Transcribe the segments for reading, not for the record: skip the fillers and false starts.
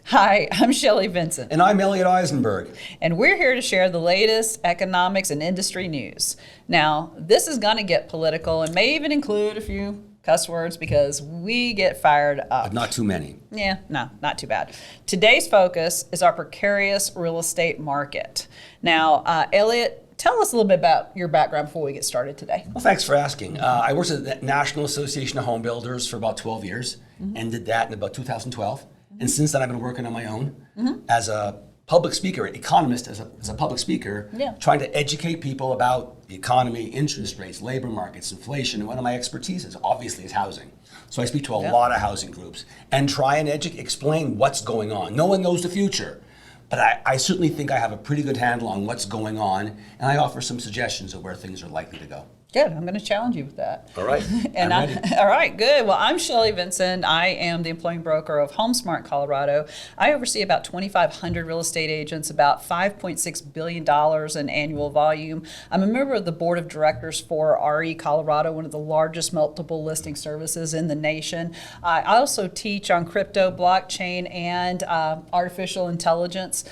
Hi, I'm Shelly Vincent. And I'm Elliot Eisenberg. And we're here to share the latest economics and industry news. Now, this is going to get political and may even include a few cuss words because we get fired up. But not too many. Yeah, no, not too bad. Today's focus is our precarious real estate market. Now, Elliot, tell us a little bit about your background before we get started today. Well, thanks for asking. I worked at the National Association of Home Builders for about 12 years and did that in about 2012. And since then, I've been working on my own as a public speaker, economist, as a public speaker, trying to educate people about the economy, interest rates, labor markets, inflation. And one of my expertise obviously is housing. So I speak to a lot of housing groups and try and explain what's going on. No one knows the future, but I certainly think I have a pretty good handle on what's going on, and I offer some suggestions of where things are likely to go. Good. I'm going to challenge you with that. All right. And I'm ready. All right, good. Well, I'm Shelly Vincent. I am the employing broker of HomeSmart, Colorado. I oversee about 2,500 real estate agents, about $5.6 billion in annual volume. I'm a member of the board of directors for REcolorado, one of the largest multiple listing services in the nation. I also teach on crypto, blockchain, and artificial intelligence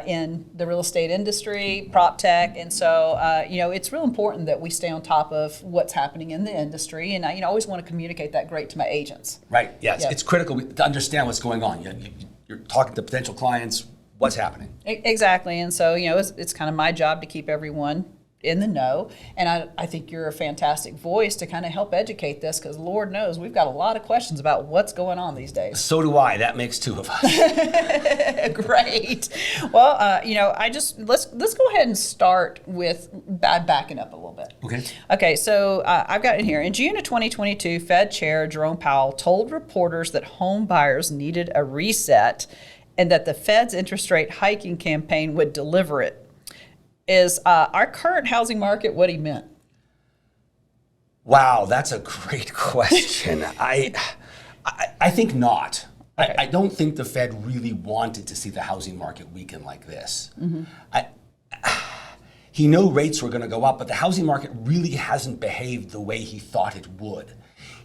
in the real estate industry, prop tech. And so, it's real important that we stay on top of what's happening in the industry, and I always want to communicate that great to my agents. Right, yes. It's critical to understand what's going on. You're talking to potential clients, what's happening. Exactly, and so it's kind of my job to keep everyone in the know, and I think you're a fantastic voice to kind of help educate this, because Lord knows we've got a lot of questions about what's going on these days. So do I. That makes two of us. Great. Well, let's go ahead and start with backing up a little bit. Okay. So I've got in here in June of 2022, Fed Chair Jerome Powell told reporters that home buyers needed a reset, and that the Fed's interest rate hiking campaign would deliver it. Is our current housing market what he meant? Wow, that's a great question. I think not. Okay. I don't think the Fed really wanted to see the housing market weaken like this. He knew rates were going to go up, but the housing market really hasn't behaved the way he thought it would.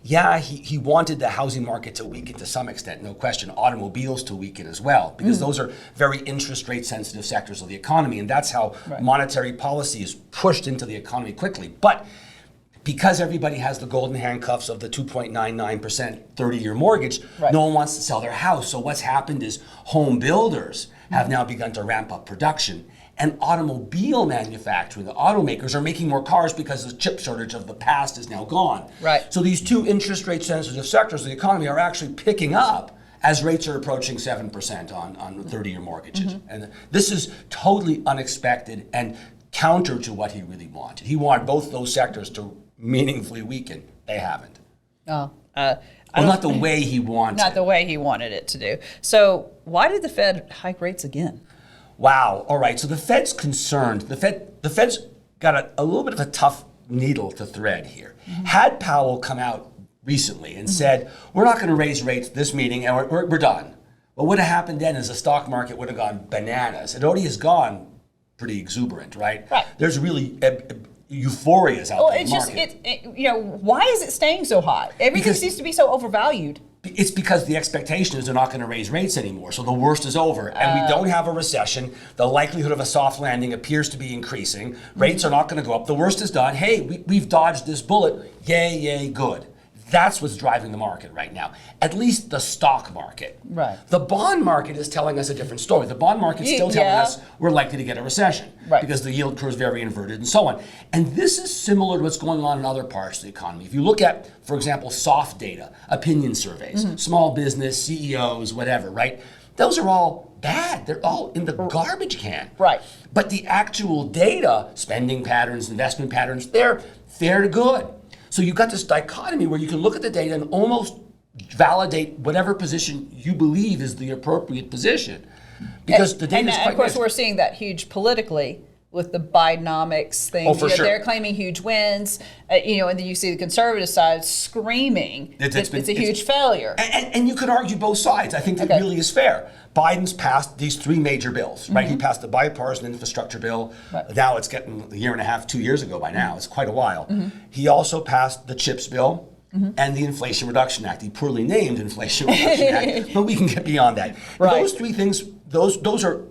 Yeah, he wanted the housing market to weaken to some extent, no question. Automobiles to weaken as well, because those are very interest rate sensitive sectors of the economy, and that's how monetary policy is pushed into the economy quickly. But because everybody has the golden handcuffs of the 2.99% 30-year mortgage, no one wants to sell their house. So what's happened is home builders have now begun to ramp up production. And automobile manufacturing, the automakers are making more cars because the chip shortage of the past is now gone. Right. So these two interest rate sensitive sectors of the economy are actually picking up as rates are approaching 7% on 30-year mortgages. And this is totally unexpected and counter to what he really wanted. He wanted both those sectors to meaningfully weaken. They haven't. Not the way he wanted. Not the way he wanted it to do. So why did the Fed hike rates again? Wow. All right. So the Fed's concerned. The Fed's got a little bit of a tough needle to thread here. Had Powell come out recently and said, we're not going to raise rates this meeting and we're done. What would have happened then is the stock market would have gone bananas. It already has gone pretty exuberant, right? There's really euphorias out there in the market. Why is it staying so hot? Everything seems to be so overvalued. It's because the expectation is they're not going to raise rates anymore. So the worst is over. And we don't have a recession. The likelihood of a soft landing appears to be increasing. Rates are not going to go up. The worst is done. Hey, we've dodged this bullet. Yay, yay, good. That's what's driving the market right now, at least the stock market. Right. The bond market is telling us a different story. The bond market's still telling us we're likely to get a recession because the yield curve is very inverted and so on. And this is similar to what's going on in other parts of the economy. If you look at, for example, soft data, opinion surveys, small business, CEOs, whatever, right? Those are all bad. They're all in the garbage can. Right. But the actual data, spending patterns, investment patterns, they're good. So you've got this dichotomy where you can look at the data and almost validate whatever position you believe is the appropriate position. Because the data is quite And of course, mixed. we're seeing that huge politically with the Bidenomics thing. Sure. They're claiming huge wins, and then you see the conservative side screaming it's a huge failure. And you could argue both sides. I think that really is fair. Biden's passed these three major bills, right? He passed the bipartisan infrastructure bill. Now it's getting a year and a half, 2 years ago by now. It's quite a while. He also passed the CHIPS bill. and the Inflation Reduction Act, the poorly named Inflation Reduction Act, but we can get beyond that. Right. Those three things, those are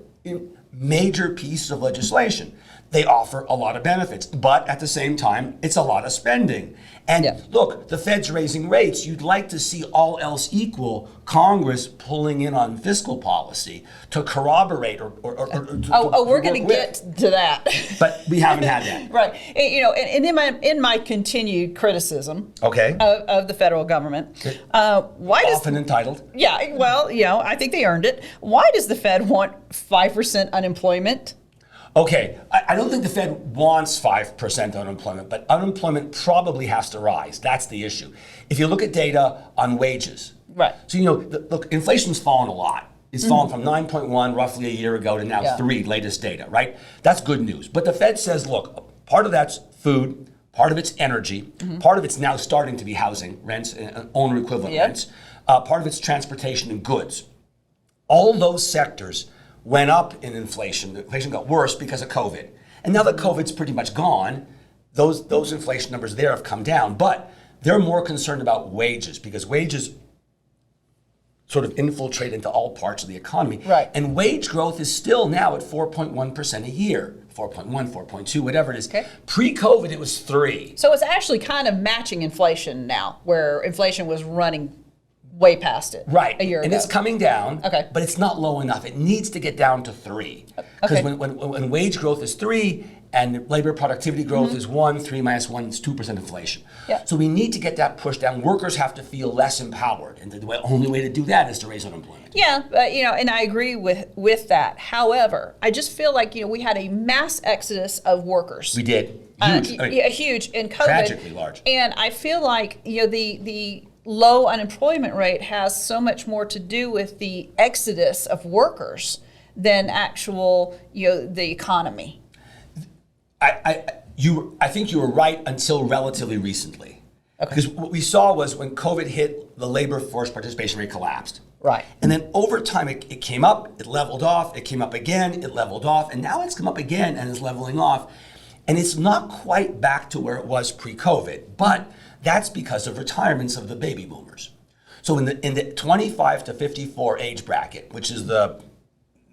major pieces of legislation. They offer a lot of benefits, but at the same time, it's a lot of spending. And look, the Fed's raising rates. You'd like to see, all else equal, Congress pulling in on fiscal policy to corroborate or we're going to get to that. But we haven't had that. Right. And in my continued criticism of the federal government, why does often entitled? Yeah, well, I think they earned it. Why does the Fed want 5% unemployment? Okay, I don't think the Fed wants 5% unemployment, but unemployment probably has to rise. That's the issue. If you look at data on wages, right? So look, inflation's fallen a lot. It's fallen from 9.1 roughly a year ago to now 3, latest data, right? That's good news. But the Fed says, look, part of that's food, part of it's energy, part of it's now starting to be housing, rents, owner equivalent rents, part of it's transportation and goods. All those sectors went up in inflation. The inflation got worse because of COVID. And now that COVID's pretty much gone, those inflation numbers there have come down. But they're more concerned about wages because wages sort of infiltrate into all parts of the economy. Right. And wage growth is still now at 4.1% a year. 4.1, 4.2, whatever it is. Okay. Pre-COVID, it was 3. So it's actually kind of matching inflation now, where inflation was running way past it. Right. A year and ago. it's coming down, but it's not low enough. It needs to get down to 3. Because when wage growth is 3 and labor productivity growth is 1, 3 minus 1 is 2% inflation. Yeah. So we need to get that pushed down. Workers have to feel less empowered. And the only way to do that is to raise unemployment. Yeah, and I agree with that. However, I just feel like, we had a mass exodus of workers. We did. Huge. Huge in COVID. Tragically large. And I feel like, the low unemployment rate has so much more to do with the exodus of workers than actual, the economy. I think you were right until relatively recently. Because what we saw was when COVID hit, the labor force participation rate collapsed. Right. And then over time, it came up, it leveled off, it came up again, it leveled off, and now it's come up again and is leveling off. And it's not quite back to where it was pre-COVID, but that's because of retirements of the baby boomers. So in the 25 to 54 age bracket, which is the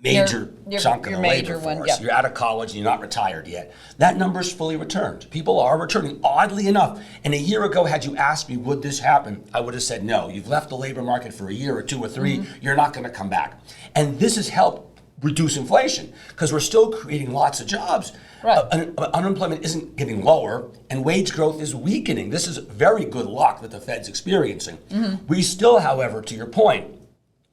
major chunk of the labor force, you're out of college and you're not retired yet, that number's fully returned. People are returning, oddly enough. And a year ago, had you asked me, would this happen? I would have said no. You've left the labor market for a year or 2 or 3, you're not going to come back. And this has helped reduce inflation because we're still creating lots of jobs. Right. Unemployment isn't getting lower and wage growth is weakening. This is very good luck that the Fed's experiencing. We still, however, to your point,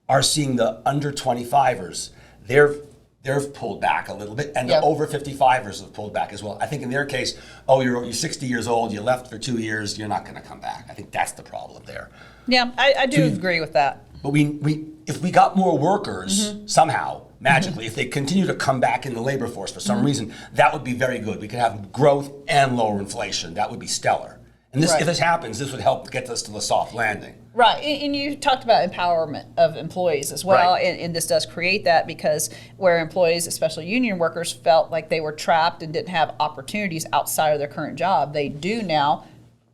are seeing the under 25ers. They've pulled back a little bit, and the over 55ers have pulled back as well. I think in their case, you're 60 years old, you left for 2 years, you're not going to come back. I think that's the problem there. Yeah, I do agree with that. But if we got more workers somehow, magically, if they continue to come back in the labor force for some reason, that would be very good. We could have growth and lower inflation. That would be stellar. And if this happens, this would help get us to the soft landing. Right, and you talked about empowerment of employees as well, Right. and this does create that because where employees, especially union workers, felt like they were trapped and didn't have opportunities outside of their current job, they do now.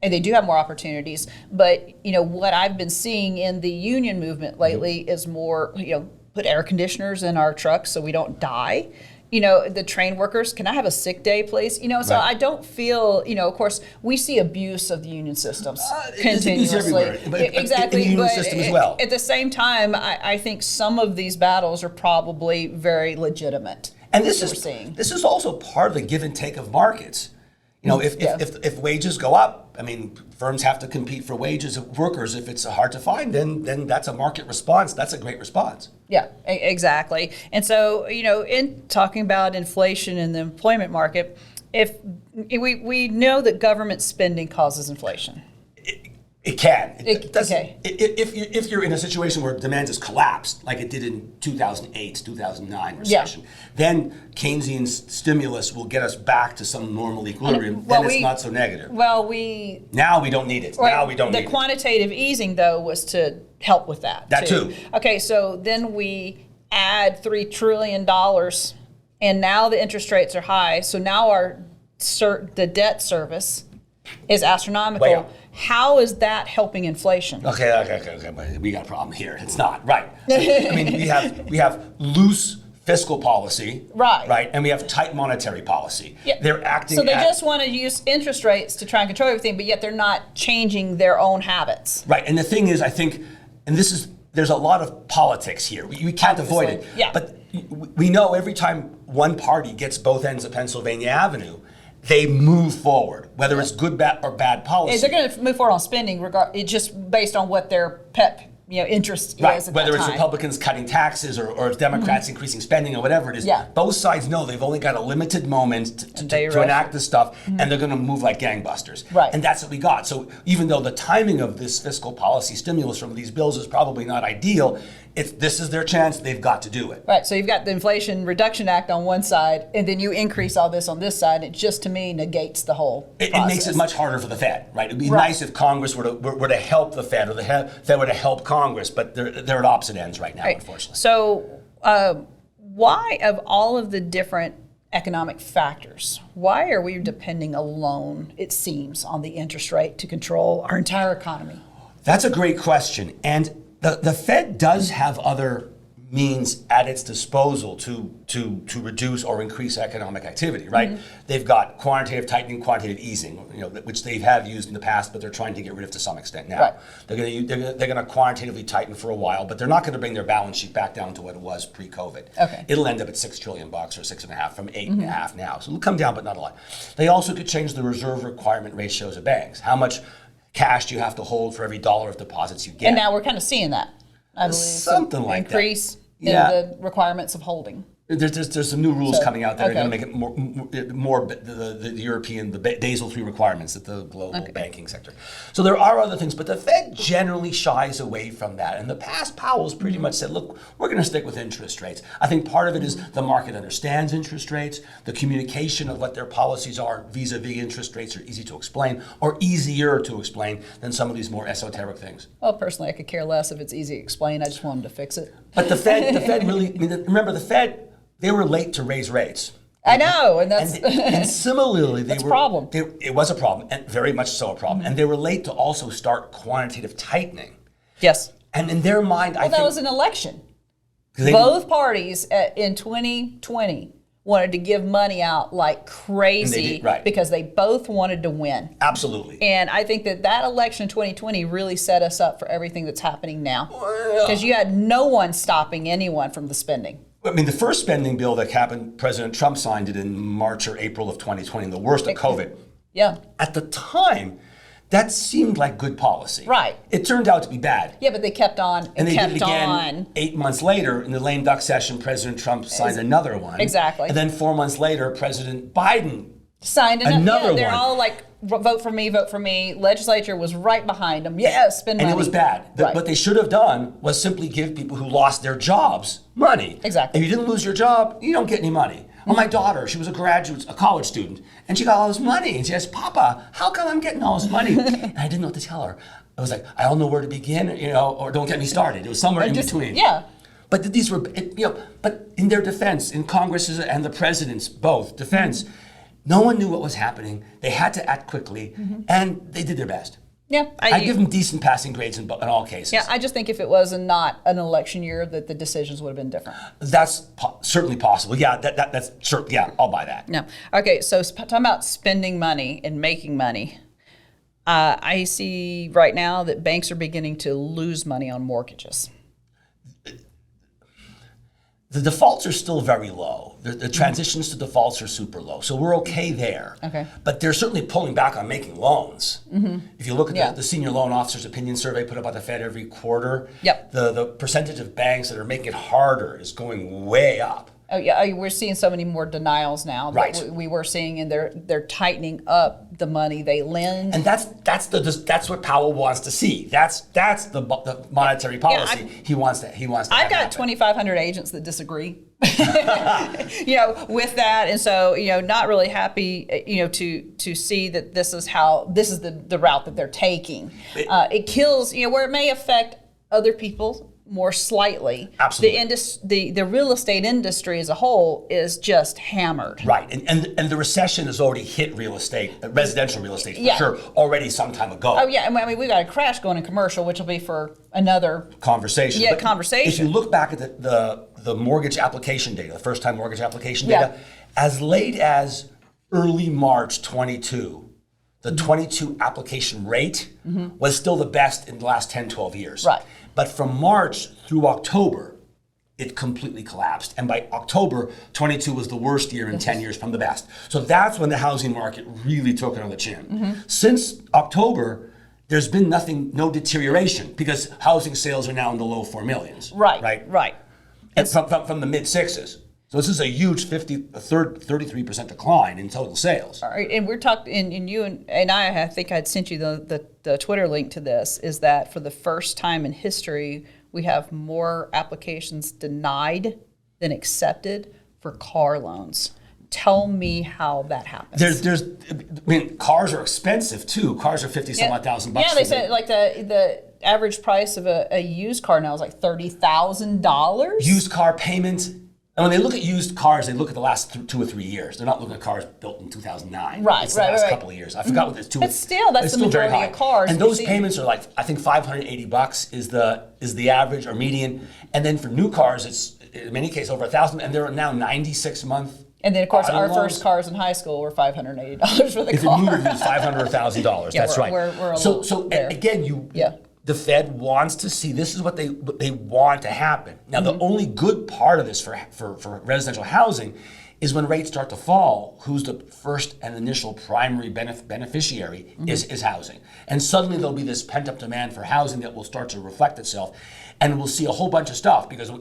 And they do have more opportunities, but what I've been seeing in the union movement lately is more, put air conditioners in our trucks so we don't die. The train workers, can I have a sick day, please? So I don't feel, of course, we see abuse of the union systems continuously. Everywhere, but exactly, in the union but system as well. At the same time, I think some of these battles are probably very legitimate. And this is also part of the give and take of markets. If wages go up, firms have to compete for wages of workers. If it's hard to find, then that's a market response. That's a great response. Yeah, exactly. And so, in talking about inflation in the employment market, if we know that government spending causes inflation. It can. Okay. If you're in a situation where demand has collapsed, like it did in 2008, 2009 recession, then Keynesian stimulus will get us back to some normal equilibrium. Then it's not so negative. Now we don't need it. Right, now we don't need it. The quantitative easing, though, was to help with that. That too. Okay, so then we add $3 trillion, and now the interest rates are high. So now the debt service is astronomical. Way up. How is that helping inflation? Okay, but we got a problem here. It's not right. So, I mean, we have loose fiscal policy, Right, and we have tight monetary policy. Yeah. They're acting. So they just want to use interest rates to try and control everything, but yet they're not changing their own habits. Right, and the thing is, I think, and there's a lot of politics here. We can't avoid it. Yeah. But we know every time one party gets both ends of Pennsylvania Avenue, they move forward, whether it's good or bad policy. They're going to move forward on spending, it's just based on what their interest Right, is at whether that it's time. Republicans cutting taxes or Democrats increasing spending or whatever it is. Yeah. Both sides know they've only got a limited moment to enact this stuff, and they're going to move like gangbusters. Right. And that's what we got. So even though the timing of this fiscal policy stimulus from these bills is probably not ideal, this is their chance. They've got to do it. Right, so you've got the Inflation Reduction Act on one side, and then you increase all this on this side. It just, to me, negates the whole It process. makes it much harder for the Fed, right? It'd be Right. nice if Congress were to help the Fed, or the Fed were to help Congress, but they're at opposite ends right now, Right. unfortunately. So why, of all of the different economic factors, why are we depending alone, it seems, on the interest rate to control our entire economy? That's a great question. And the Fed does have other means at its disposal to reduce or increase economic activity, right? Mm-hmm. They've got quantitative tightening, quantitative easing, which they have used in the past, but they're trying to get rid of to some extent now. Right. They're going to quantitatively tighten for a while, but they're not going to bring their balance sheet back down to what it was pre-COVID. Okay. It'll end up at $6 trillion or 6.5 from 8.5 now. So it'll come down, but not a lot. They also could change the reserve requirement ratios of banks. How much cash do you have to hold for every dollar of deposits you get? And now we're kind of seeing that, I believe. Something like that. Increase in Yeah. the requirements of holding. There's some new rules coming out that are okay. going to make it more the European, the Basel III requirements at the global banking sector. So there are other things, but the Fed generally shies away from that. In the past, Powell's pretty much said, look, we're going to stick with interest rates. I think part of it is the market understands interest rates. The communication of what their policies are vis-a-vis interest rates are easy to explain, or easier to explain than some of these more esoteric things. Well, personally, I could care less if it's easy to explain. I just want them to fix it. But the Fed really, remember the Fed, they were late to raise rates. I know, and that's And similarly, That's a problem. It was a problem, and very much so a problem. And they were late to also start quantitative tightening. yes. And in their mind, Well, I that think was an election. they- Both parties in 2020 wanted to give money out like crazy did, right. because they both wanted to win. absolutely. And I think that election in 2020 really set us up for everything that's happening now. Because you had no one stopping anyone from the spending. I mean, the first spending bill that happened, President Trump signed it in March or April of 2020, the worst of COVID. Yeah. At the time, that seemed like good policy. Right. It turned out to be bad. Yeah, but they kept on And they kept did it again on. 8 months later in the lame duck session. President Trump signed another one. Exactly. And then 4 months later, President Biden Signed another they're one. all like, vote for me, vote for me. Legislature was right behind them. Yes, spend money. And it was bad. Right. What they should have done was simply give people who lost their jobs money. Exactly. If you didn't lose your job, you don't get any money. Well, my daughter, she was a college student, and she got all this money. And she asked, Papa, how come I'm getting all this money? And I didn't know what to tell her. I was like, I don't know where to begin, or don't get me started. It was somewhere in between. Yeah. But these were, but in their defense, in Congress's and the president's both defense, no one knew what was happening. They had to act quickly, and they did their best. Yeah. I give them decent passing grades in all cases. Yeah, I just think if it was not an election year, that the decisions would have been different. That's certainly possible. Yeah, that's sure. Yeah, I'll buy that. No. Okay, so talking about spending money and making money, I see right now that banks are beginning to lose money on mortgages. The defaults are still very low. The transitions to defaults are super low. So we're okay there. Okay. But they're certainly pulling back on making loans. If you look at Yeah. the senior loan officers' opinion survey put up by the Fed every quarter, Yep. the percentage of banks that are making it harder is going way up. Oh yeah, we're seeing so many more denials now. That Right. we were seeing, and they're tightening up the money they lend. And that's what Powell wants to see. That's the monetary policy he wants to I've have got happen. 2,500 agents that disagree, with that, and so not really happy, to see that this is the route that they're taking. It kills, where it may affect other people more slightly. Absolutely. The real estate industry as a whole is just hammered. Right, and the recession has already hit real estate, residential real estate for Yeah. sure, already some time ago. Oh yeah, I mean we've got a crash going in commercial, which will be for another Conversation. Yeah, But conversation. If you look back at the mortgage application data, the first time mortgage application Yeah. data, as late as early March 22, the 22 application rate was still the best in the last 10, 12 years. Right. But from March through October, it completely collapsed. And by October, 22 was the worst year in 10 years from the best. So that's when the housing market really took it on the chin. Since October, there's been no deterioration because housing sales are now in the low 4 millions. Right. And from the mid sixes. So this is a huge 33% decline in total sales. All right, and we're talking, and you and I think I'd sent you the Twitter link to this, is that for the first time in history, we have more applications denied than accepted for car loans. Tell me how that happens. I mean, cars are expensive too. Cars are 50 some odd thousand bucks. Yeah, they said like the average price of a used car now is like $30,000. Used car payments. And when they look at used cars, they look at the last 2 or 3 years. They're not looking at cars built in 2009. Right, it's the last couple of years. I forgot what it's two. But still, that's the very majority high. of cars And we those see. payments are like, I think $580 is the average or median. And then for new cars, it's in many cases over $1,000, and they're now 96-month. And then, of course, auto our loans. first cars in high school were $580 for the If car. it moved, it was $500 or $1,000. Yeah, That's right. we're a so little there. again, Yeah. the Fed wants to see this is what they want to happen. Now, the only good part of this for residential housing is when rates start to fall, who's the first and initial primary beneficiary is housing. And suddenly there'll be this pent-up demand for housing that will start to reflect itself. And we'll see a whole bunch of stuff because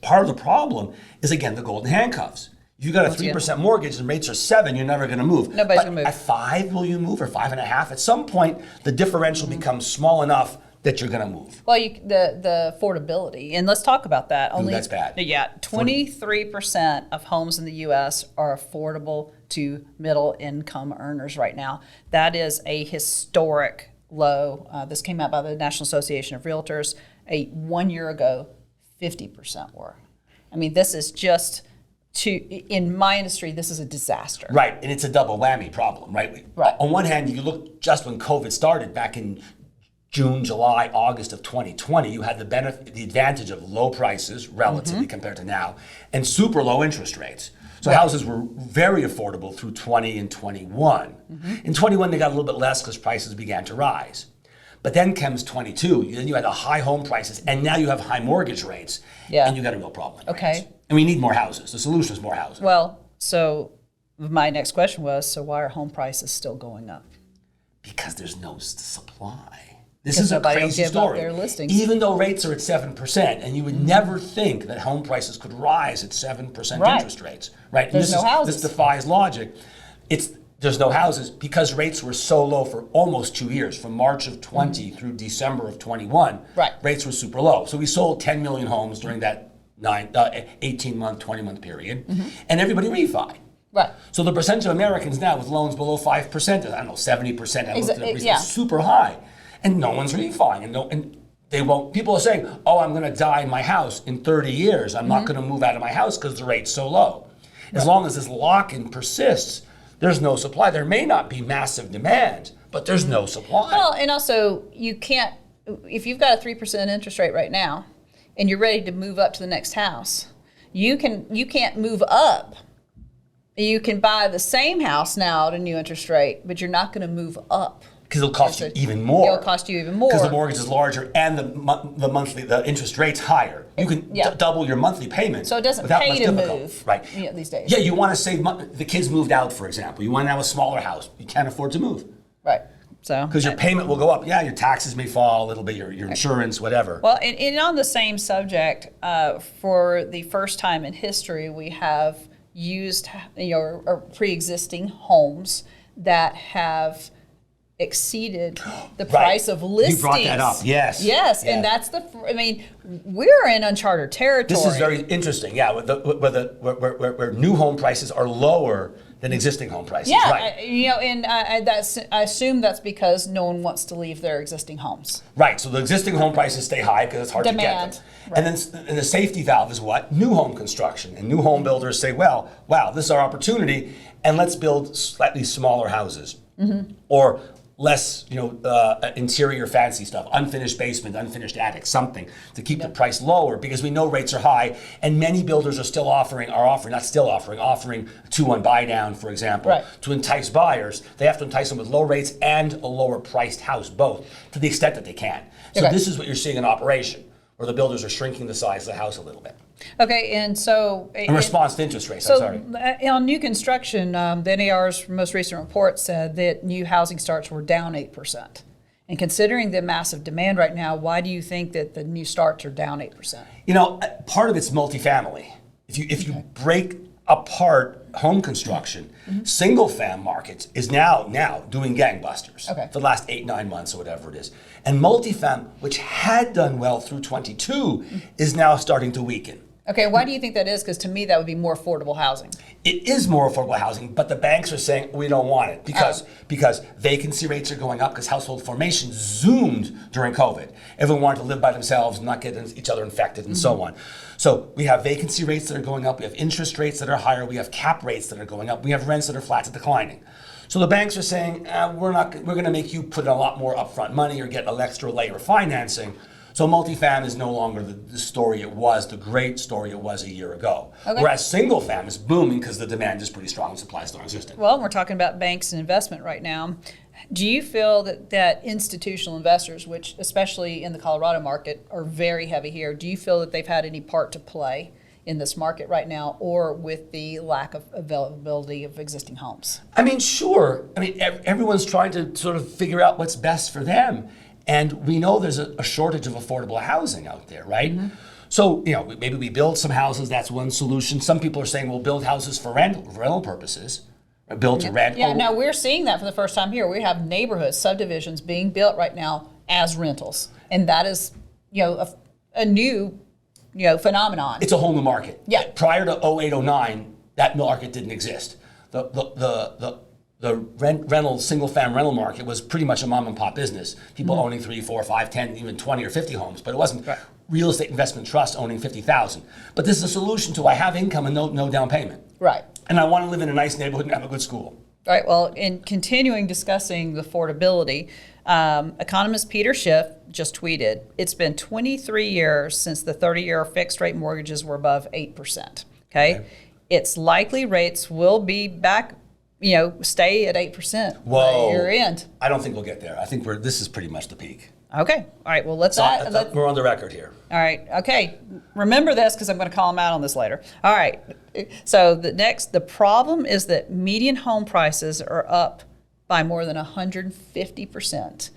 part of the problem is, again, the golden handcuffs. If you got a 3% mortgage and rates are 7, you're never going to move. Nobody's going to move. At 5, will you move, or 5.5? At some point, the differential becomes small enough that you're going to move. Well, the affordability, and let's talk about that. That's bad. Yeah, 23% of homes in the U.S. are affordable to middle-income earners right now. That is a historic low. This came out by the National Association of Realtors. 1 year ago, 50% were. I mean, this is just in my industry, this is a disaster. Right, and it's a double whammy problem, right? Right. On one hand, you look just when COVID started back in June, July, August of 2020, you had the advantage of low prices relatively compared to now, and super low interest rates. So houses were very affordable through 20 and 21. In 21, they got a little bit less because prices began to rise. But then comes 22, then you had the high home prices, and now you have high mortgage rates, and you got a real problem. Okay. Rates. And we need more houses. The solution is more houses. Well, so my next question was, so why are home prices still going up? Because there's no supply. This is a nobody will crazy give up story. their listings. Even though rates are at 7%, and you would never think that home prices could rise at 7% Right. interest rates, right? And There's no houses. This defies logic. There's no houses because rates were so low for almost 2 years, from March of 20 through December of 21. Right. Rates were super low. So we sold 10 million homes during that 18-month, 20-month period, and everybody refied. Right. So the percentage of Americans now with loans below 5% is, I don't know, 70%. I looked at it, yeah. It's super high. And no one's refining. And they won't. People are saying, oh, I'm going to die in my house in 30 years. I'm not going to move out of my house because the rate's so low. As long as this lock-in persists, there's no supply. There may not be massive demand, but there's no supply. Well, and also you can't, if you've got a 3% interest rate right now and you're ready to move up to the next house, you can't move up. You can buy the same house now at a new interest rate, but you're not going to move up. Because it'll cost you even more. It'll cost you even more. Because the mortgage is larger and the interest rate's higher. You can double your monthly payment. So it doesn't without pay much to difficulty. move, right? these days. Yeah, you want to save money. The kids moved out, for example. You want to have a smaller house. You can't afford to move. Right. So Because your payment will go up. Yeah, your taxes may fall a little bit, your insurance, whatever. Well, and on the same subject, for the first time in history, we have used or pre-existing homes that have exceeded the price of listings. You brought that up, yes. Yes, and that's we're in uncharted territory. This is very interesting, yeah, where new home prices are lower than existing home prices. Yeah, Right. and I assume that's because no one wants to leave their existing homes. Right. So the existing home prices stay high because it's hard Demand. to get them. Right. And the safety valve is what? New home construction. And new home builders say, well, wow, this is our opportunity, and let's build slightly smaller houses. Or less, interior fancy stuff, unfinished basement, unfinished attic, something to keep the price lower, because we know rates are high, and many builders are offering a 2-1 buy down, for example, Right. to entice buyers. They have to entice them with low rates and a lower priced house, both, to the extent that they can. So Okay. this is what you're seeing in operation, where the builders are shrinking the size of the house a little bit. Okay, and so In response to interest rates, So I'm sorry. on new construction, the NAR's most recent report said that new housing starts were down 8%. And considering the massive demand right now, why do you think that the new starts are down 8%? Part of it's multifamily. If you break apart home construction, single fam markets is now doing gangbusters for the last 8-9 months or whatever it is. And multifam, which had done well through 22, is now starting to weaken. Okay, why do you think that is? Because to me, that would be more affordable housing. It is more affordable housing, but the banks are saying we don't want it because vacancy rates are going up because household formation zoomed during COVID. Everyone wanted to live by themselves, not get each other infected, and so on. So we have vacancy rates that are going up. We have interest rates that are higher. We have cap rates that are going up. We have rents that are flat to declining. So the banks are saying we're going to make you put in a lot more upfront money or get an extra layer of financing. So multifam is no longer the story it was, the great story it was a year ago. Okay. Whereas single fam is booming because the demand is pretty strong and supply is non-existent. Well, we're talking about banks and investment right now. Do you feel that institutional investors, which especially in the Colorado market are very heavy here, do you feel that they've had any part to play in this market right now, or with the lack of availability of existing homes? I mean, sure. I mean, everyone's trying to sort of figure out what's best for them. And we know there's a shortage of affordable housing out there, right? So, maybe we build some houses, that's one solution. Some people are saying we'll build houses for rental purposes, or build to rent. Yeah, now we're seeing that for the first time here. We have neighborhoods, subdivisions being built right now as rentals. And that is, a new, phenomenon. It's a whole new market. Yeah. Prior to 08, 09, that market didn't exist. The rental, single-fam rental market was pretty much a mom-and-pop business. People owning 3, 4, 5, 10, even 20 or 50 homes, but it wasn't real estate investment trust owning 50,000. But this is a solution to I have income and no down payment. Right. And I want to live in a nice neighborhood and have a good school. Right. Well, in continuing discussing the affordability, economist Peter Schiff just tweeted, it's been 23 years since the 30-year fixed-rate mortgages were above 8%. Okay? It's likely rates will be back, stay at 8% by year end. I don't think we'll get there. I think this is pretty much the peak. Okay. All right. Well, we're on the record here. All right. Okay. Remember this because I'm going to call him out on this later. All right. So the problem is that median home prices are up by more than 150%. Right.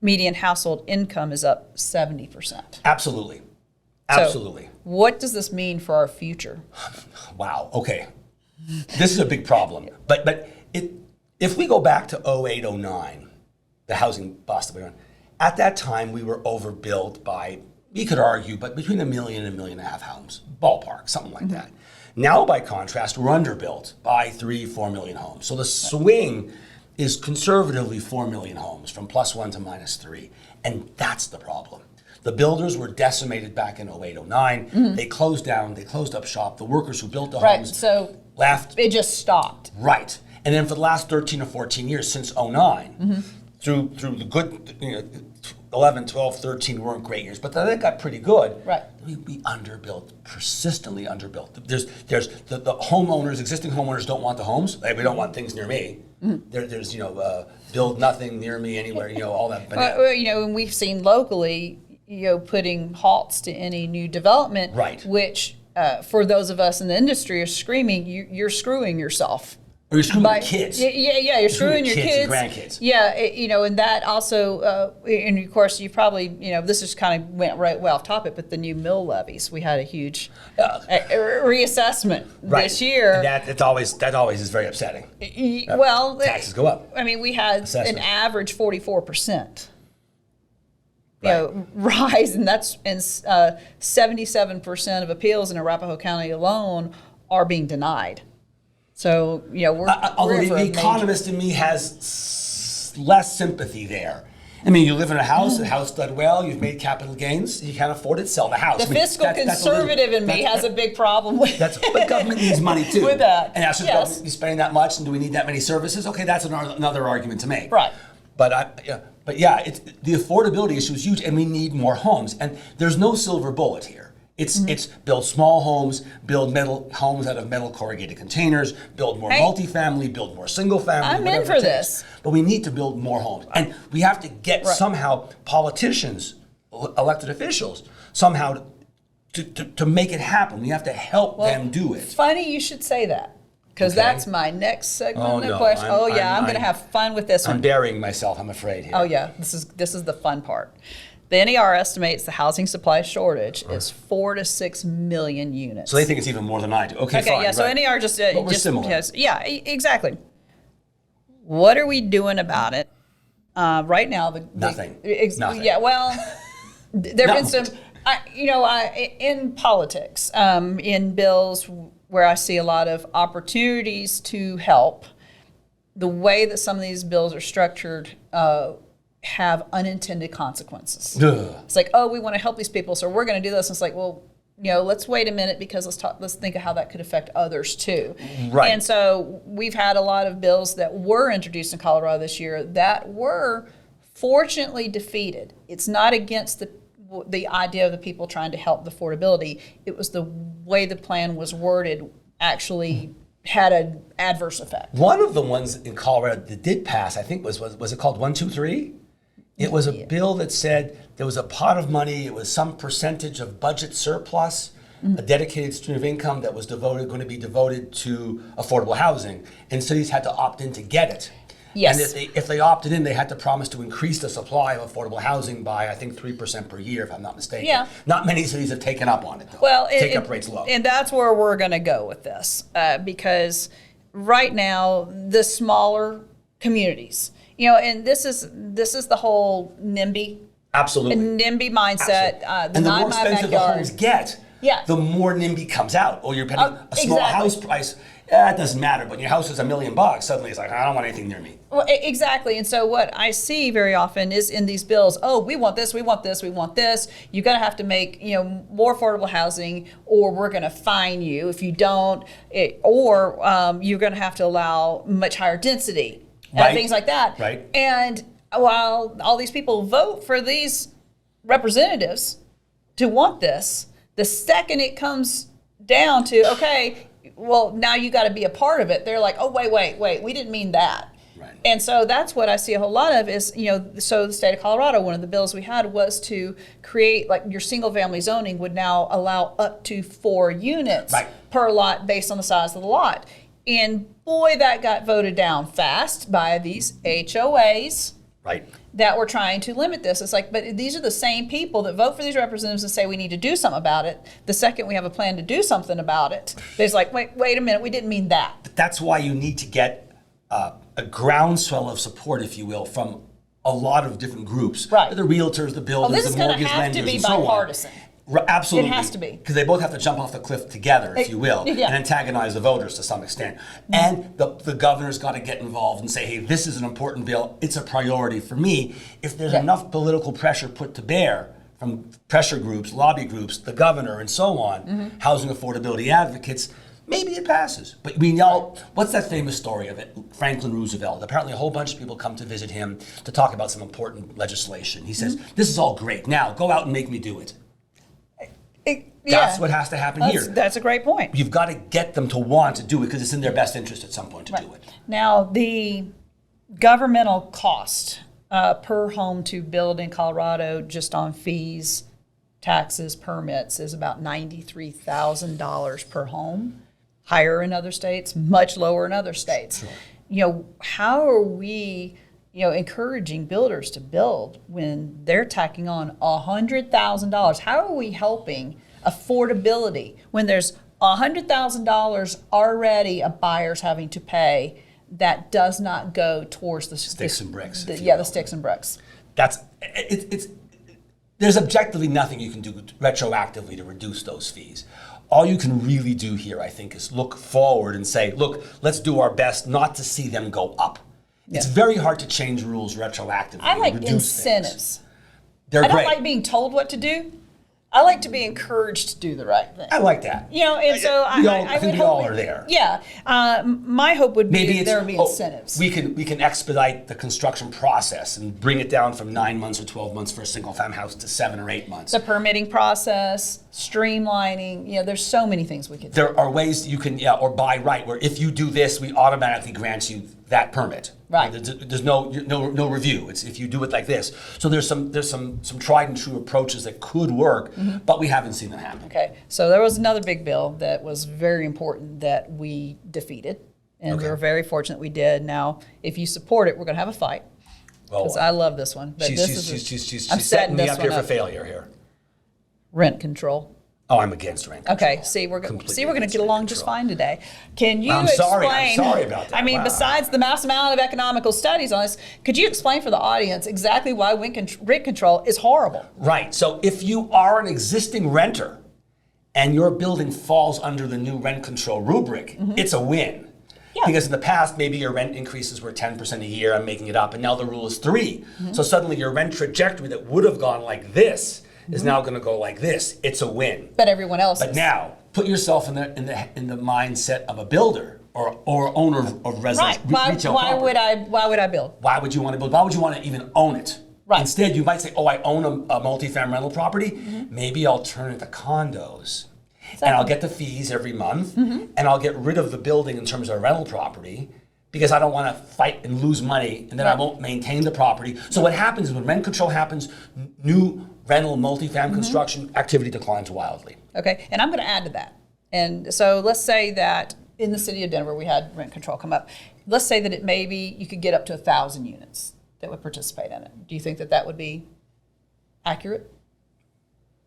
Median household income is up 70%. Absolutely. So what does this mean for our future? Wow. Okay. This is a big problem. But if we go back to 08, 09, the housing bust that we were on, at that time we were overbuilt by, we could argue, but between 1 million and 1.5 million homes, ballpark, something like that. Now, by contrast, we're underbuilt by 3-4 million homes. So the swing is conservatively 4 million homes, from +1 to -3. And that's the problem. The builders were decimated back in 08, 09. They closed down, they closed up shop. The workers who built the homes left. It just stopped. Right. And then for the last 13 or 14 years, since 09, through the good, 11, 12, 13 weren't great years, but then it got pretty good. Right. We underbuilt, persistently underbuilt. There's the homeowners, existing homeowners don't want the homes. We don't want things near me. There's build nothing near me anywhere, all that. And we've seen locally, putting halts to any new development. Right. Which, for those of us in the industry, are screaming, you're screwing yourself. Or you're screwing your kids. Yeah, you're screwing your kids. And grandkids. Yeah, and that also, and of course, you probably, this just kind of went right way off topic, but the new mill levies, we had a huge reassessment this year. And that always is very upsetting. Well, taxes go up. I mean, we had an average 44%. Rise, and 77% of appeals in Arapahoe County alone are being denied. So, we're Although we're for the a major- economist in me has less sympathy there. I mean, you live in a house, the house done well, you've made capital gains, you can't afford it, sell the house. The I mean, fiscal that's a little- conservative in me has a big problem with but government needs money too. with that. And that's just Yes. government be spending that much, and do we need that many services? Okay, that's another argument to make. Right. But it's the affordability issue is huge, and we need more homes. And there's no silver bullet here. It's build small homes, build metal homes out of metal corrugated containers, build more multifamily, build more single family. I'm in whatever for it takes. this. But we need to build more homes, and we have to get somehow politicians, elected officials, somehow to make it happen. We have to help them do it. Funny you should say that, because Okay. that's my next segment Oh, of the no, question. I'm I'm going to have fun with this I'm one. burying myself, I'm afraid here. Oh yeah, this is the fun part. The NER estimates the housing supply shortage is 4 to 6 million units. So they think it's even more than I do. Okay, fine. yeah. So right. NER just But we're just similar. exactly. What are we doing about it right now? Nothing. Nothing. Yeah. Well, there've Not been some. In politics, in bills where I see a lot of opportunities to help, the way that some of these bills are structured have unintended consequences. Ugh. It's like, we want to help these people, so we're going to do this. And it's like, well, let's wait a minute because let's think of how that could affect others too. Right. And so we've had a lot of bills that were introduced in Colorado this year that were fortunately defeated. It's not against the idea of the people trying to help the affordability. It was the way the plan was worded actually had an adverse effect. One of the ones in Colorado that did pass, I think, was it called 123? It was a bill that said there was a pot of money, it was some percentage of budget surplus, a dedicated stream of income that was going to be devoted to affordable housing, and cities had to opt in to get it. Yes. And if they opted in, they had to promise to increase the supply of affordable housing by, I think, 3% per year, if I'm not mistaken. Yeah. Not many cities have taken up on it, though. Well, take-up rate's low. And that's where we're going to go with this, because right now the smaller communities, and this is the whole NIMBY Absolutely. mindset. And the not more my expensive the backyard. homes get, the more NIMBY comes out. Or you're paying a small exactly. house price. It doesn't matter, but your house is $1 million. Suddenly it's like, I don't want anything near me. Well, exactly. And so what I see very often is in these bills, we want this, we want this, we want this. You're going to have to make, more affordable housing, or we're going to fine you if you don't, or you're going to have to allow much higher density, Right. things like that. Right. And while all these people vote for these representatives to want this, the second it comes down to, okay, well, now you got to be a part of it, they're like, oh, wait, we didn't mean that. Right. And so that's what I see a whole lot of is, so the state of Colorado, one of the bills we had was to create, like, your single family zoning would now allow up to 4 units Right. per lot based on the size of the lot. And boy, that got voted down fast by these HOAs Right. that were trying to limit this. It's like, but these are the same people that vote for these representatives and say we need to do something about it. The second we have a plan to do something about it, it's like, wait a minute, we didn't mean that. But that's why you need to get a groundswell of support, if you will, from a lot of different groups. Right. The realtors, the builders, this is the gonna mortgage have to lenders, be and so on. bipartisan. Absolutely. It has to be. Because they both have to jump off the cliff together, if you will, Yeah. and antagonize the voters to some extent. And the governor's got to get involved and say, hey, this is an important bill. It's a priority for me. If there's enough political pressure put to bear from pressure groups, lobby groups, the governor, and so on, housing affordability advocates, maybe it passes. But we know, what's that famous story of it? Franklin Roosevelt. Apparently a whole bunch of people come to visit him to talk about some important legislation. He says, this is all great. Now, go out and make me do it. That's what has to happen here. That's a great point. You've got to get them to want to do it because it's in their best interest at some point to do it. Now, the governmental cost per home to build in Colorado, just on fees, taxes, permits, is about $93,000 per home. Higher in other states, much lower in other states. Sure. How are we, encouraging builders to build when they're tacking on $100,000? How are we helping affordability when there's $100,000 already a buyer's having to pay that does not go towards the sticks and bricks? The sticks and bricks. There's objectively nothing you can do retroactively to reduce those fees. all you can really do here, I think, is look forward and say, look, let's do our best not to see them go up. It's very hard to change rules retroactively. I like and reduce incentives. They're I don't great. like being told what to do. I like to be encouraged to do the right thing. I like that. You know, and so I think we all are there. Yeah, my hope would be Maybe that there would be incentives. We can expedite the construction process and bring it down from 9 months or 12 months for a single family house to 7 or 8 months. The permitting process, streamlining. You know, there's so many things we could do. There are ways you can, or by right, where if you do this, we automatically grant you that permit. Right. There's no review. It's if you do it like this. So there's some tried and true approaches that could work, but we haven't seen them happen. Okay, so there was another big bill that was very important that we defeated, and we were very fortunate we did. Now, if you support it, we're going to have a fight because I love this one. But She's I'm setting me this up here one for failure here. Rent control. Oh, I'm against rent control. Okay, see, we're going to get along just fine today. Can you I'm explain? sorry about that. I mean, besides the mass amount of economical studies on this, could you explain for the audience exactly why rent control is horrible? Right. So if you are an existing renter and your building falls under the new rent control rubric, it's a win. Yeah. Because in the past, maybe your rent increases were 10% a year, I'm making it up, and now the rule is 3. So suddenly your rent trajectory that would have gone like this is now going to go like this. It's a win. But everyone else But now, put yourself in the mindset of a builder or owner of residence, retail property. Why would I build? Why would you want to build? Why would you want to even own it? Right. Instead, you might say, oh, I own a multi-family rental property. Maybe I'll turn it to condos. Exactly. And I'll get the fees every month. And I'll get rid of the building in terms of a rental property because I don't want to fight and lose money, and then I won't maintain the property. So what happens is when rent control happens, new rental multifamily construction activity declines wildly. Okay, and I'm going to add to that. And so let's say that in the city of Denver we had rent control come up. Let's say that it maybe you could get up to 1,000 units that would participate in it. Do you think that that would be accurate?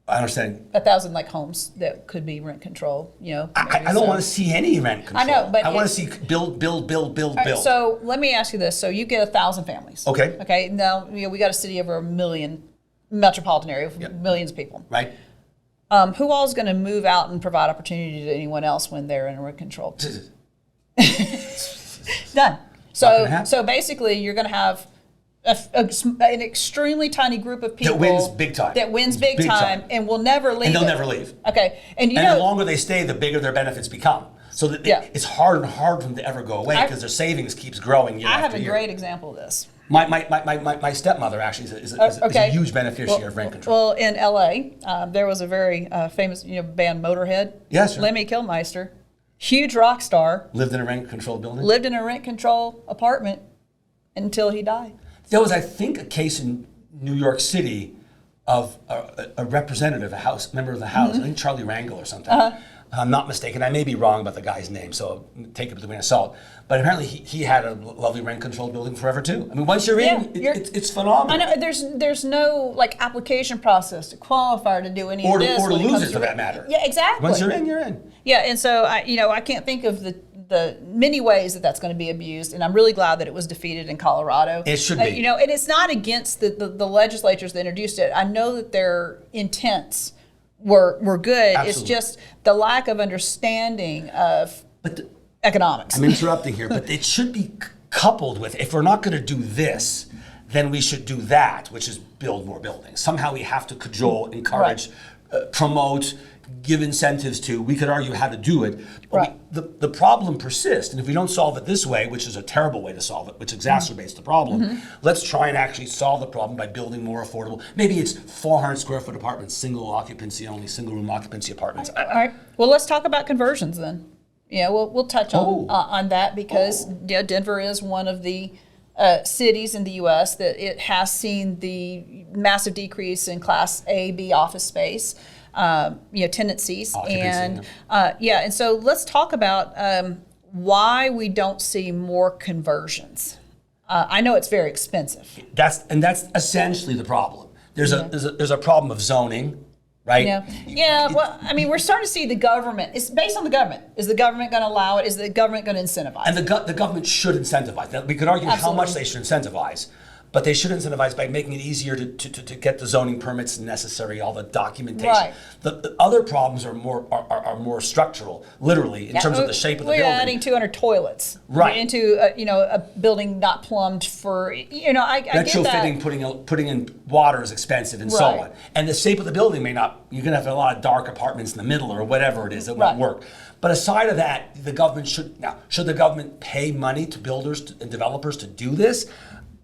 I understand. 1,000 like homes that could be rent control, you know. I don't want to see any rent control. I know, but I want to see build. Right, so let me ask you this. So you get 1,000 families. Okay. Okay, now we got a city over 1 million, metropolitan area, millions of people. Right. Who all is going to move out and provide opportunity to anyone else when they're in rent control? Done. So basically you're going to have an extremely tiny group of people that wins big time. That wins big time and will never leave. And they'll never leave. Okay, and the longer they stay, the bigger their benefits become. So that it's hard and hard for them to ever go away because their savings keeps growing year after year. I have a great example of this. My stepmother actually is a huge beneficiary of rent control. Well, in L.A., there was a very famous band Motorhead. Yes, sir. Lemmy Kilmister, huge rock star. Lived in a rent-controlled building? Lived in a rent-control apartment until he died. There was, I think, a case in New York City of a representative, a member of the House, I think Charlie Rangel or something. I'm not mistaken. I may be wrong about the guy's name, so take it with a grain of salt. But apparently he had a lovely rent-controlled building forever, too. I mean, once you're in, it's phenomenal. I know. There's no, application process to qualify to do any of this. Or to lose it, for that matter. Yeah, exactly. Once you're in, you're in. Yeah, and so, I can't think of the many ways that that's going to be abused, and I'm really glad that it was defeated in Colorado. It should be. And it's not against the legislatures that introduced it. I know that their intents were good. Absolutely. It's just the lack of understanding of economics. I'm interrupting here, but it should be coupled with, if we're not going to do this, then we should do that, which is build more buildings. Somehow we have to cajole, encourage, promote, give incentives to. We could argue how to do it, but the problem persists. And if we don't solve it this way, which is a terrible way to solve it, which exacerbates the problem, let's try and actually solve the problem by building more affordable. Maybe it's 400 square foot apartments, single occupancy only, single room occupancy apartments. All right. Well, let's talk about conversions then. Yeah, we'll touch on that because Denver is one of the cities in the U.S. that it has seen the massive decrease in Class A, B office space. Tenancies. And so let's talk about why we don't see more conversions. I know it's very expensive. That's essentially the problem. There's a problem of zoning, right? Yeah. Well, I mean, we're starting to see the government. It's based on the government. Is the government going to allow it? Is the government going to incentivize? And the government should incentivize. We could argue how much they should incentivize. but they should incentivize by making it easier to get the zoning permits necessary, all the documentation. Right. The other problems are more structural, literally, in terms of the shape of the we're building. adding 200 toilets Right. into a building not plumbed for, I get that. Retrofitting, putting in water is expensive and so Right. on. And the shape of the building may not, you're gonna have a lot of dark apartments in the middle or whatever it is, it won't Right. work. But aside of that, the government should the government pay money to builders and developers to do this?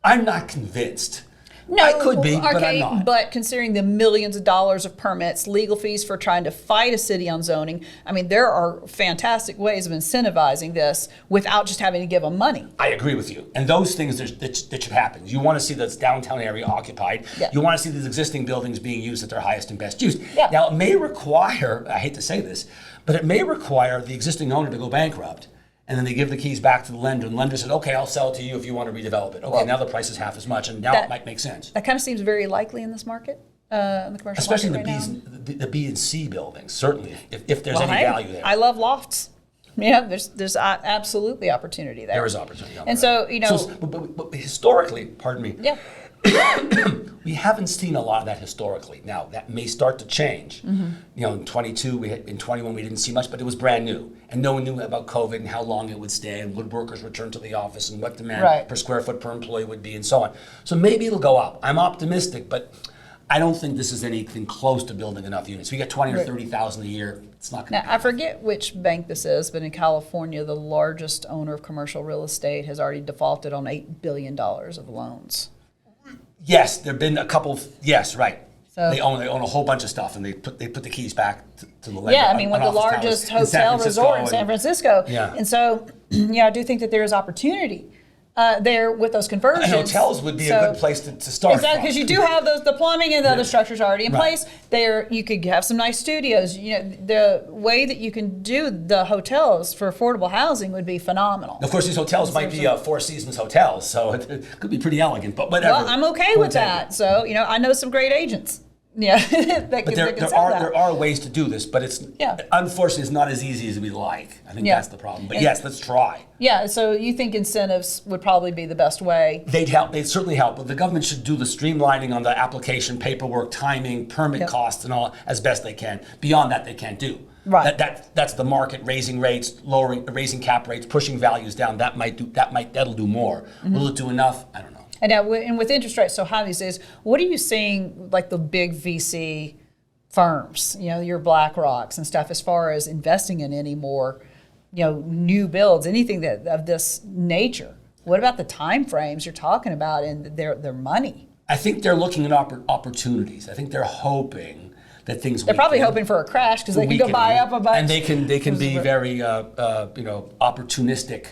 I'm not convinced. No, I could be, okay, but I'm not. But considering the millions of dollars of permits, legal fees for trying to fight a city on zoning, I mean, there are fantastic ways of incentivizing this without just having to give them money. I agree with you. And those things that should happen. You want to see this downtown area occupied. Yeah. You want to see these existing buildings being used at their highest and best use. Yeah. Now, it may require, I hate to say this, but it may require the existing owner to go bankrupt. And then they give the keys back to the lender, and the lender says, okay, I'll sell it to you if you want to redevelop it. Okay, Well, now the price is half as much, and now it might make sense. That kind of seems very likely in this market, in the commercial Especially in market the right B's, the B and C buildings, certainly, if there's now. any Hey, value there. I love lofts. Yeah, there's absolutely opportunity there. There is opportunity. And so, but historically, pardon me, yeah. we haven't seen a lot of that historically. Now that may start to change. In 22, in 21 we didn't see much, but it was brand new, and no one knew about COVID and how long it would stay, and would workers return to the office, and what demand Right. per square foot per employee would be, and so on. So maybe it'll go up. I'm optimistic, but I don't think this is anything close to building enough units. We get 20 or Right. 30,000 a year. It's not going Now, I forget which bank this is, but in California, the largest owner of commercial real estate has already defaulted on $8 billion of loans. Yes, there've been a couple. Yes, right. So- They own a whole bunch of stuff, and they put the keys back to the lender. Yeah, I mean, on one of the office largest towers in San hotel Francisco resort in San Francisco. Yeah. And so, I do think that there is opportunity there with those conversions. And hotels would be a good place to start. Exactly, because you do have the plumbing and the other structures already in Right. place. There, you could have some nice studios. The way that you can do the hotels for affordable housing would be phenomenal. Of course, these hotels might be Four Seasons hotels, so it could be pretty elegant. But whatever. Well, I'm okay with that. So, I know some great agents. Yeah, that But can there sell that. there are ways to do this, but it's unfortunately it's not as easy as we like. I think that's the problem. But yes, let's try. Yeah, so you think incentives would probably be the best way? They'd help. They'd certainly help. But the government should do the streamlining on the application, paperwork, timing, permit costs, and all as best they can. Beyond that, they can't do. Right. That's the market raising rates, raising cap rates, pushing values down. That'll do more. Will it do enough? I don't know. And now, and with interest rates so high these days, what are you seeing like the big VC firms, your BlackRocks and stuff, as far as investing in any more, new builds, anything that of this nature? What about the time frames you're talking about and their money? I think they're looking at opportunities. I think they're hoping that things. They're probably hoping for a crash because they can go buy up a bunch. And they can be very opportunistic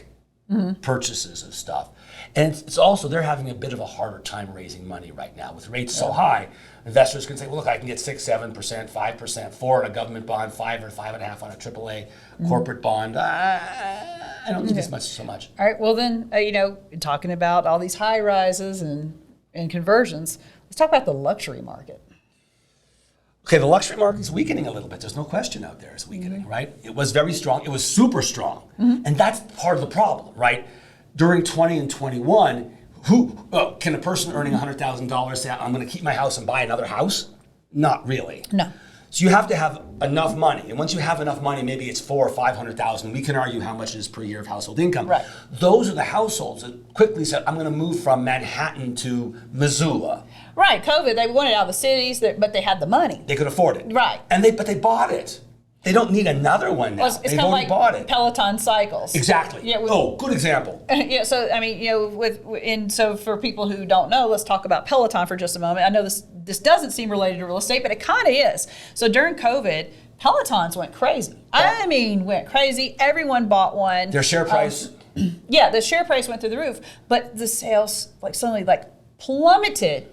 purchases of stuff. And it's also, they're having a bit of a harder time raising money right now. With rates so high, investors can say, well, look, I can get 6%, 7%, 5%, 4% on a government bond, 5 or 5.5% on a AAA corporate bond. I don't think it's so much. All right, well then, talking about all these high rises and conversions, let's talk about the luxury market. Okay, the luxury market is weakening a little bit. There's no question out there it's weakening, right? It was very strong. It was super strong. And that's part of the problem, right? During 20 and 21, can a person earning $100,000 say, I'm going to keep my house and buy another house? Not really. No. So you have to have enough money. And once you have enough money, maybe it's $400,000 or $500,000. We can argue how much it is per year of household income. Right. Those are the households that quickly said, I'm going to move from Manhattan to Missoula. Right, COVID, they wanted out of the cities, but they had the money. They could afford it. Right. But they bought it. They don't need another one now. Well, it's They've kind of already like bought it. Peloton cycles. Exactly. Yeah, good example. Yeah, so I mean, so for people who don't know, let's talk about Peloton for just a moment. I know this doesn't seem related to real estate, but it kind of is. So during COVID, Pelotons went crazy. I mean, went crazy. Everyone bought one. Their share price. The share price went through the roof, but the sales suddenly plummeted.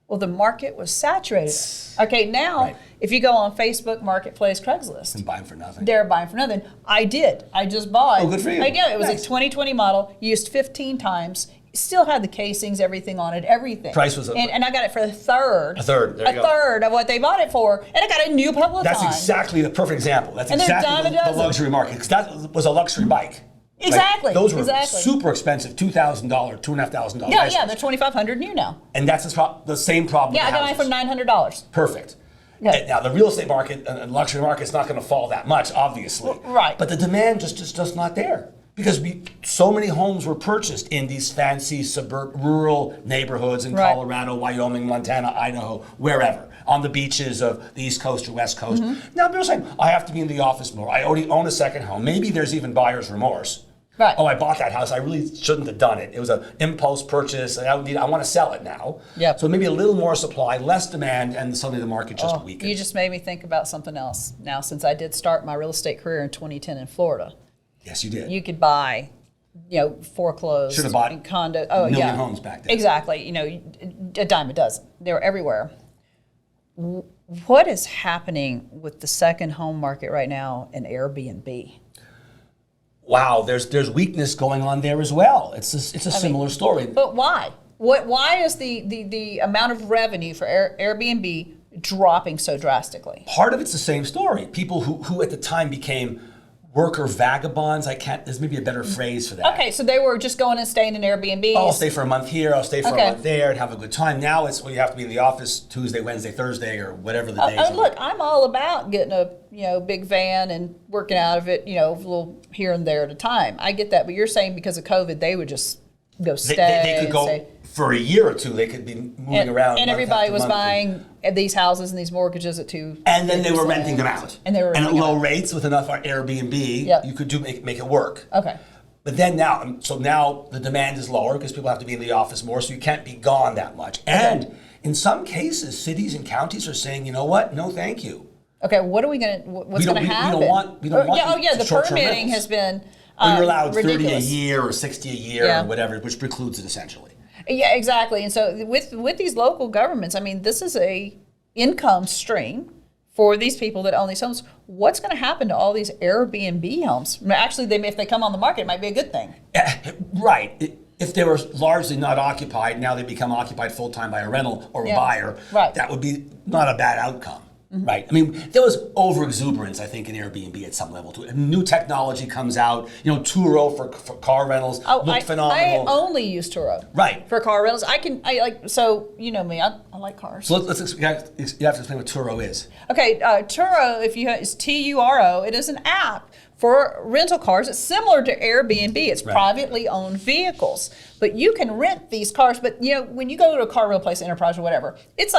Well, the market was saturated. Okay, now if you go on Facebook Marketplace, Craigslist, And buying for nothing. they're buying for nothing. I did. I just bought. Oh, good for you. I did. It was Nice. a 2020 model, used 15 times. Still had the casings, everything on it, everything. Price was and I got it for a third. A third. There you a go. third of what they bought it for, and I got a new Peloton. That's exactly the perfect example. That's And they're exactly dime a the dozen. luxury market. Because that was a luxury bike. Exactly. Those were super expensive, $2,000, $2,500. Yeah, they're $2,500 new now. And that's the same problem. Yeah, I got mine for $900. Perfect. Yeah. Now the real estate market and luxury market is not going to fall that much, obviously. Right. But the demand just not there because so many homes were purchased in these fancy rural neighborhoods in Colorado, Wyoming, Montana, Idaho, wherever, on the beaches of the East Coast or West Coast. Now people are saying, I have to be in the office more. I already own a second home. Maybe there's even buyer's remorse. Right. Oh, I bought that house. I really shouldn't have done it. It was an impulse purchase. I want to sell it now. Yep. So maybe a little more supply, less demand, and suddenly the market just weakens. You just made me think about something else. Now, since I did start my real estate career in 2010 in Florida. Yes, you did. You could buy, foreclosed. Should have bought condo. million homes back then. Exactly. A dime a dozen. They were everywhere. What is happening with the second home market right now in Airbnb? Wow, there's weakness going on there as well. It's a similar story. But why? Why is the amount of revenue for Airbnb dropping so drastically? Part of it's the same story. People who at the time became worker vagabonds. There's maybe a better phrase for that. Okay, so they were just going and staying in Airbnb. Oh, I'll stay for a month here, I'll stay for a month there and have a good time. Now it's you have to be in the office Tuesday, Wednesday, Thursday, or whatever the days are. Look, I'm all about getting a big van and working out of it, a little here and there at a time. I get that, but you're saying because of COVID, they would just go stay. They could go for a year or two. They could be moving around. And everybody was buying these houses and these mortgages at $2. And then they were renting them out. And at low rates with enough Airbnb, you could make it work. Okay. But then now the demand is lower because people have to be in the office more, so you can't be gone that much. And in some cases, cities and counties are saying, you know what? No, thank you. Okay, what's going to happen? We don't want the permitting has been you're allowed ridiculous. 30 a year or 60 a year or whatever, which precludes it essentially. Yeah, exactly. And so with these local governments, this is a income stream for these people that own these homes. What's going to happen to all these Airbnb homes? Actually, if they come on the market, it might be a good thing. Right. If they were largely not occupied, now they become occupied full-time by a rental or a buyer, that would be not a bad outcome. Right. There was over-exuberance, I think, in Airbnb at some level, too. New technology comes out. Turo for car rentals looked phenomenal. I only use Turo. Right. For car rentals. You know me, I like cars. So you have to explain what Turo is. Okay, Turo, is Turo. It is an app for rental cars. It's similar to Airbnb. It's privately owned vehicles. But you can rent these cars. But, when you go to a car rental place, Enterprise or whatever, it's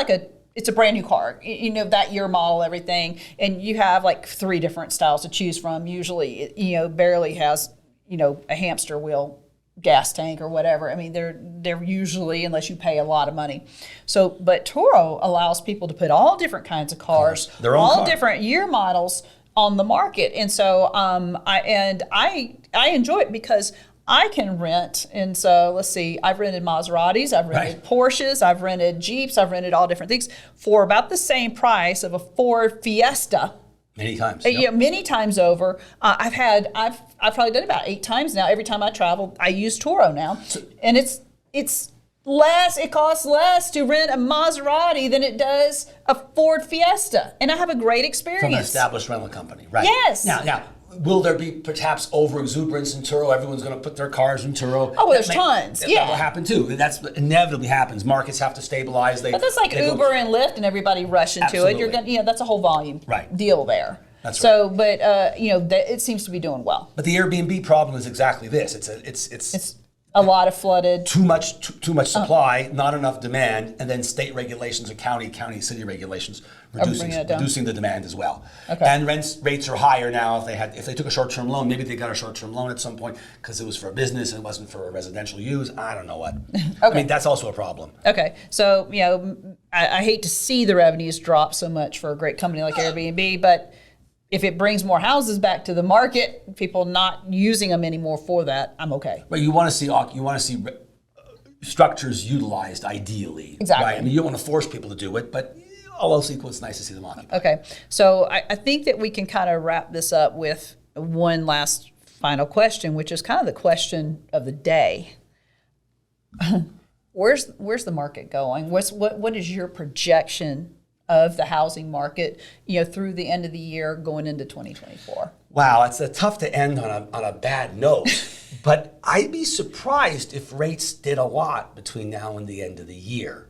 a brand new car, that year model, everything, and you have 3 different styles to choose from. Usually, it barely has, a hamster wheel gas tank or whatever. They're usually, unless you pay a lot of money. So, but Turo allows people to put all different kinds of cars, different year models on the market, and so I enjoy it because I can rent, and so let's see, I've rented Maseratis, I've rented Porsches, I've rented Jeeps, I've rented all different things for about the same price of a Ford Fiesta. Many times. Many times over. I've probably done it about 8 times now. Every time I travel, I use Turo now. And it's less, it costs less to rent a Maserati than it does a Ford Fiesta. And I have a great experience. From an established rental company, right? Yes. Now, will there be perhaps over-exuberance in Turo? Everyone's going to put their cars in Turo. Oh, well, there's tons. That will happen too. That's inevitably happens. Markets have to stabilize. But that's like Uber and Lyft and everybody rush into it. You're going, that's a whole volume deal there. That's so, right. But it seems to be doing well. But the Airbnb problem is exactly this. It's a lot of flooded. Too much supply, not enough demand, and then state regulations or county, city regulations reducing the demand as well. Okay. And rates are higher now. If they took a short-term loan, maybe they got a short-term loan at some point because it was for a business and it wasn't for residential use. I don't know what. Okay. That's also a problem. Okay. So, I hate to see the revenues drop so much for a great company like Airbnb, but if it brings more houses back to the market, people not using them anymore for that, I'm okay. But you want to see structures utilized ideally. Exactly. Right? You don't want to force people to do it, but all else equal, it's nice to see them occupied. Okay. So I think that we can kind of wrap this up with one last final question, which is kind of the question of the day. Where's the market going? What is your projection of the housing market, through the end of the year going into 2024? Wow, it's tough to end on a bad note. But I'd be surprised if rates did a lot between now and the end of the year.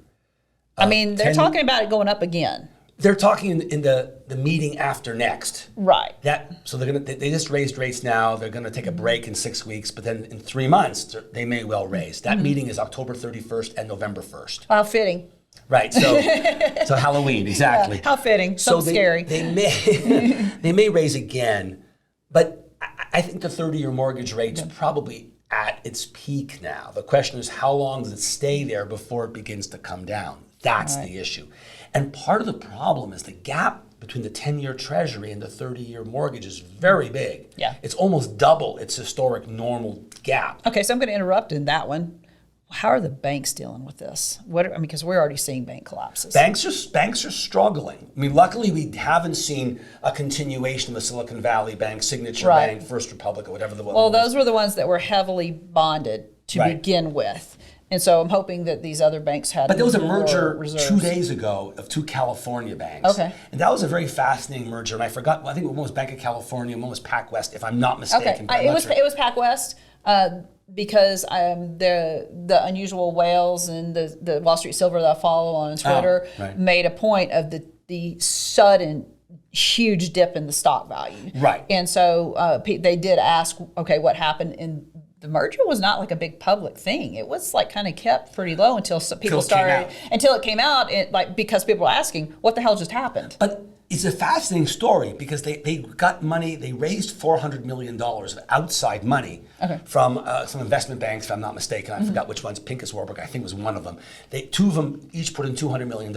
I mean, they're talking about it going up again. They're talking in the meeting after next. Right. So they just raised rates now. They're gonna take a break in 6 weeks, but then in 3 months they may well raise. That meeting is October 31st and November 1st. How fitting. Right. So so Halloween, exactly. Yeah, how fitting. So scary. They may raise again, but I think the 30-year mortgage rate's probably at its peak now. The question is, how long does it stay there before it begins to come down? That's the issue. And part of the problem is the gap between the 10-year Treasury and the 30-year mortgage is very big. Yeah. It's almost double its historic normal gap. Okay, so I'm going to interrupt in that one. How are the banks dealing with this? Because we're already seeing bank collapses. Banks are struggling. I mean, luckily we haven't seen a continuation of the Silicon Valley Bank, Signature Bank, First Republic, or whatever the one. Well, those were the ones that were heavily bonded to begin with. And so I'm hoping that these other banks had. But there was a more merger reserves. 2 days ago of 2 California banks. Okay. And that was a very fascinating merger. And I forgot, I think one was Bank of California, one was PacWest, if I'm not mistaken. Okay, it was PacWest. Because the unusual whales and the Wall Street Silver that I follow on Twitter made a point of the sudden huge dip in the stock value. Right. And so they did ask, okay, what happened? And the merger was not like a big public thing. It was like kind of kept pretty low until it came out. Because people were asking, what the hell just happened? But it's a fascinating story because they got money. They raised $400 million of outside money from some investment banks, if I'm not mistaken. I forgot which ones. Pincus Warburg, I think, was one of them. 2 of them each put in $200 million.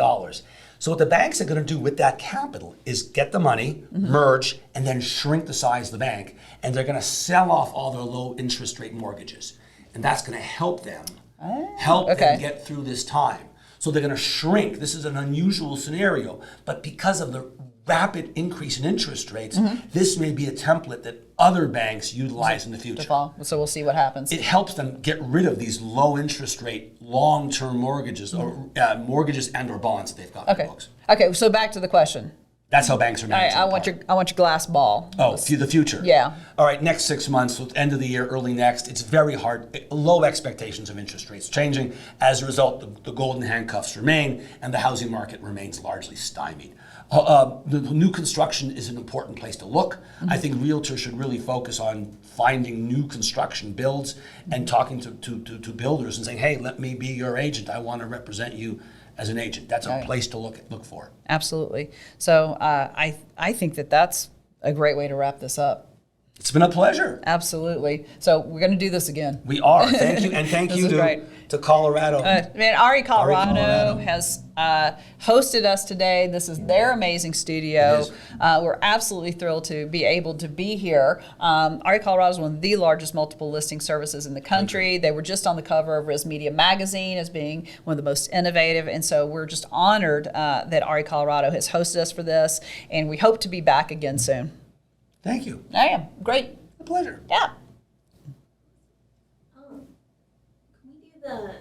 So what the banks are going to do with that capital is get the money, merge, and then shrink the size of the bank. And they're going to sell off all their low interest rate mortgages. And that's going to help them them get through this time. So they're going to shrink. This is an unusual scenario, but because of the rapid increase in interest rates, this may be a template that other banks utilize in the future. So we'll see what happens. It helps them get rid of these low interest rate, long-term mortgages or mortgages and or bonds that they've got in their books. Okay, so back to the question. That's how banks are managing. I want your glass ball. Oh, the future. Yeah. All right, next 6 months, so end of the year, early next, it's very hard. Low expectations of interest rates changing. As a result, the golden handcuffs remain, and the housing market remains largely stymied. The new construction is an important place to look. I think realtors should really focus on finding new construction builds and talking to builders and saying, hey, let me be your agent. I want to represent you as an agent. That's a place to look for. Absolutely. So I think that's a great way to wrap this up. It's been a pleasure. Absolutely. So we're going to do this again. We are. Thank you. And thank you to Colorado. REcolorado has hosted us today. This is their amazing studio. We're absolutely thrilled to be able to be here. REcolorado is one of the largest multiple listing services in the country. They were just on the cover of Riz Media Magazine as being one of the most innovative. And so we're just honored that REcolorado has hosted us for this. And we hope to be back again soon. Thank you. I am. Great. A pleasure. Yeah. Can we do the